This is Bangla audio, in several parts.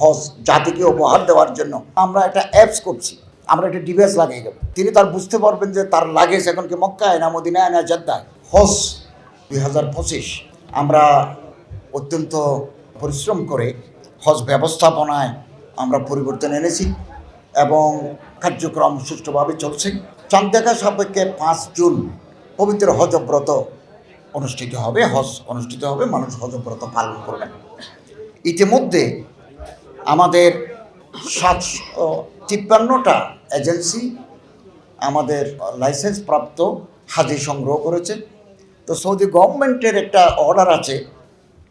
হজ জাতিকে উপহার দেওয়ার জন্য আমরা একটা অ্যাপস করছি, আমরা একটা ডিভাইস লাগিয়ে দেবো। তিনি তার বুঝতে পারবেন যে তার লাগেজ এখন কি মক্কায় না মদিনায় না জেদ্দায়। হজ 2025 আমরা অত্যন্ত পরিশ্রম করে হজ ব্যবস্থাপনায় আমরা পরিবর্তন এনেছি এবং কার্যক্রম সুষ্ঠুভাবে চলছে। চাঁদ দেখা সাপেক্ষে 5 জুন পবিত্র হজব্রত অনুষ্ঠিত হবে, হজ অনুষ্ঠিত হবে, মানুষ হজব্রত পালন করবেন। ইতিমধ্যে আমাদের 753টা এজেন্সি আমাদের লাইসেন্স প্রাপ্ত হাজি সংগ্রহ করেছে। তো সৌদি গভর্নমেন্টের একটা অর্ডার আছে,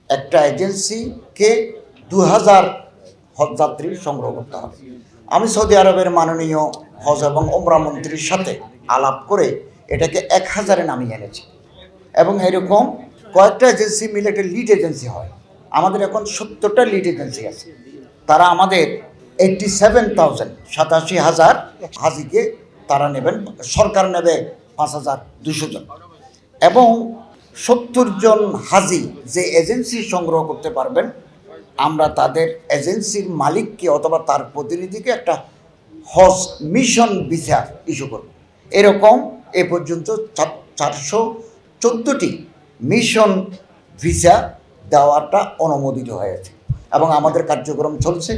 একটা এজেন্সিকে 2000 হজযাত্রী সংগ্রহ করতে হবে। আমি সৌদি আরবের মাননীয় হজ এবং ওমরা মন্ত্রীর সাথে আলাপ করে এটাকে 1000-এ নামিয়ে এনেছি এবং এরকম কয়েকটা এজেন্সি মিলে একটা লিড এজেন্সি হয়। আমাদের এখন 70টা লিড এজেন্সি আছে। তারা আমাদের 87,000 হাজিকে তারা নেবেন, সরকার নেবে 5200 জন এবং 70 জন হাজি যে এজেন্সি সংগ্রহ করতে পারবেন, আমরা তাদের এজেন্সির মালিককে অথবা তার প্রতিনিধিকে একটা হজ মিশন ভিসা ইস্যু করব। এরকম এ পর্যন্ত 414টি মিশন ভিসা দেওয়াটা অনুমোদিত হয়েছে এবং আমাদের কার্যক্রম চলছে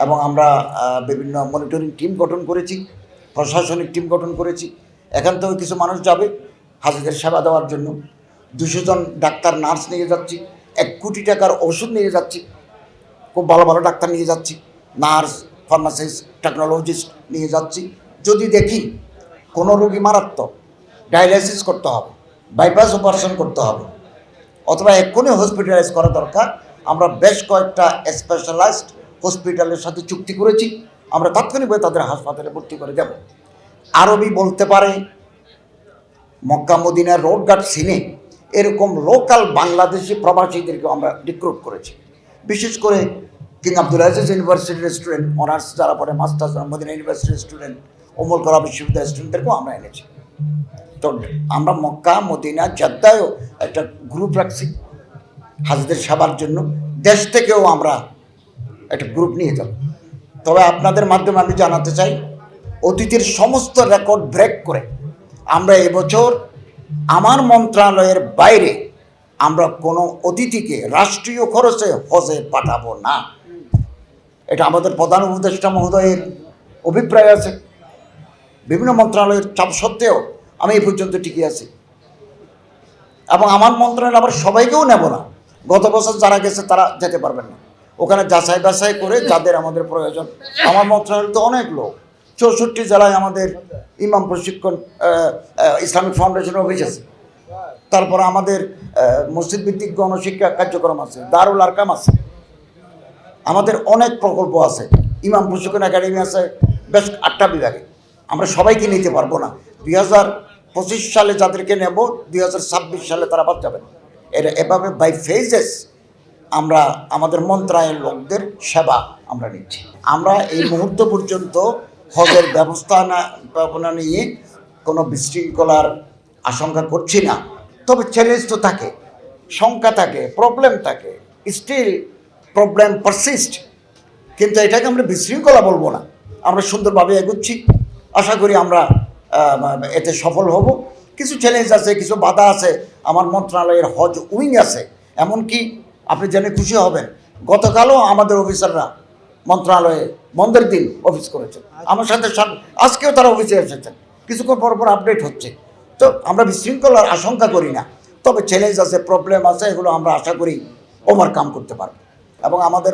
এবং আমরা বিভিন্ন মনিটরিং টিম গঠন করেছি, প্রশাসনিক টিম গঠন করেছি। এখান থেকে কিছু মানুষ যাবে হাজিদের সেবা দেওয়ার জন্য। 200 জন ডাক্তার নার্স নিয়ে যাচ্ছি, 1 কোটি টাকার ওষুধ নিয়ে যাচ্ছি, খুব ভালো ভালো ডাক্তার নিয়ে যাচ্ছি, নার্স, ফার্মাসিস্ট, টেকনোলজিস্ট নিয়ে যাচ্ছি। যদি দেখি কোনো রোগী মারাত্মক, ডায়ালাইসিস করতে হবে, বাইপাস অপারেশন করতে হবে অথবা এক্ষুনি হসপিটালাইজ করা দরকার, আমরা বেশ কয়েকটা স্পেশালাইজড হসপিটালের সাথে চুক্তি করেছি। আমরা তাৎক্ষণিকভাবে তাদের হাসপাতালে ভর্তি করে দেব। আরবি বলতে পারে, মক্কা মদিনার রোডঘাট সিনে এরকম লোকাল বাংলাদেশি প্রবাসীদেরকে আমরা রিক্রুট করেছি। বিশেষ করে কিং আব্দুল আজিজ ইউনিভার্সিটির স্টুডেন্ট, অনার্স যারা পড়ে, মাস্টার্স মদিনা ইউনিভার্সিটির স্টুডেন্ট, উমুল করা বিশ্ববিদ্যালয়ের স্টুডেন্টদেরকেও আমরা এনেছি। তো আমরা মক্কা মদিনা জেদ্দায়ও একটা গ্রুপ রাখছি হাজিদের সেবার জন্য। দেশ থেকেও আমরা একটা গ্রুপ নিয়ে যাব। তবে আপনাদের মাধ্যমে আমি জানাতে চাই, অতীতের সমস্ত রেকর্ড ব্রেক করে আমরা এবছর আমার মন্ত্রণালয়ের বাইরে আমরা কোনো অতিথিকে রাষ্ট্রীয় খরচে হজে পাঠাবো না। এটা আমাদের প্রধান উপদেষ্টা মহোদয়ের অভিপ্রায় আছে। বিভিন্ন মন্ত্রণালয়ের চাপ সত্ত্বেও আমি এই পর্যন্ত টিকে আছি এবং আমার মন্ত্রণালয় আবার সবাইকেও নেব না। গত বছর যারা গেছে তারা যেতে পারবেন না, ওখানে যাচাই বাছাই করে যাদের আমাদের প্রয়োজন। আমার মন্ত্রণালয় তো অনেক লোক, 64 জেলায় আমাদের ইমাম প্রশিক্ষণ ইসলামিক ফাউন্ডেশন অফিস আছে, তারপর আমাদের মসজিদ ভিত্তিক গণশিক্ষা কার্যক্রম আছে, দারুল আরকাম আছে, আমাদের অনেক প্রকল্প আছে, ইমাম প্রশিক্ষণ একাডেমি আছে, বেশ 8টা বিভাগে। আমরা সবাইকে নিতে পারবো না। 2025 সালে যাদেরকে নেব, 2026 সালে তারা বাদ যাবেন। এভাবে বাই ফেজেস আমরা আমাদের মন্ত্রণালয়ের লোকদের সেবা আমরা নিচ্ছি। আমরা এই মুহূর্ত পর্যন্ত হজের ব্যবস্থাপনা নিয়ে কোনো বিশৃঙ্খলার আশঙ্কা করছি না। তবে চ্যালেঞ্জ তো থাকে, শঙ্কা থাকে, প্রবলেম থাকে, স্টিল প্রবলেম পারসিস্ট, কিন্তু এটাকে আমরা বিশৃঙ্খলা বলবো না। আমরা সুন্দরভাবে এগোচ্ছি, আশা করি আমরা এতে সফল হব। কিছু চ্যালেঞ্জ আছে, কিছু বাধা আছে। আমার মন্ত্রণালয়ের হজ উইং আছে, এমনকি আপনি জেনে খুশি হবেন, গতকালও আমাদের অফিসাররা মন্ত্রণালয়ে বন্ধের দিন অফিস করেছেন আমার সাথে, আজকেও তারা অফিসে এসেছেন। কিছুক্ষণ পর পর আপডেট হচ্ছে। তো আমরা বিশৃঙ্খলার আশঙ্কা করি না, তবে চ্যালেঞ্জ আছে, প্রবলেম আছে, এগুলো আমরা আশা করি ওভারকাম করতে পারব। এবং আমাদের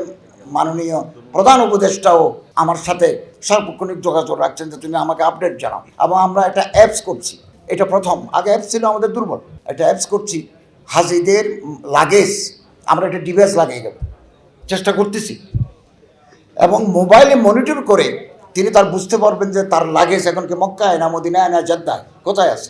মাননীয় প্রধান উপদেষ্টাও আমার সাথে সার্বক্ষণিক যোগাযোগ রাখছেন যে তুমি আমাকে আপডেট জানাও। এবং আমরা একটা অ্যাপস করছি, এটা প্রথম, আগে অ্যাপস ছিল আমাদের দুর্বল, একটা অ্যাপস করছি। হাজিদের লাগেজ আমরা একটা ডিভাইস লাগিয়ে দেব, চেষ্টা করতেছি এবং মোবাইলে মনিটর করে তিনি তার বুঝতে পারবেন যে তার লাগেজ এখন কি মক্কায় না মদিনায় না জেদ্দায়, কোথায় আছে।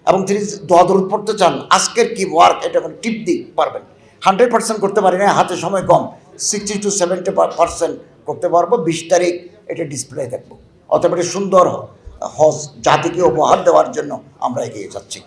এবং তিনি দোয়া দরুদ পড়তে চান, আজকের কি ওয়ার্ক এটা টিপ দিই পারবেন। 100% করতে পারি না, হাতে সময় কম, 60 to 70% করতে পারবো। 20 তারিখ এটা ডিসপ্লে দেখবো। অতএব সুন্দর হজ জাতিকে উপহার দেওয়ার জন্য আমরা এগিয়ে যাচ্ছি।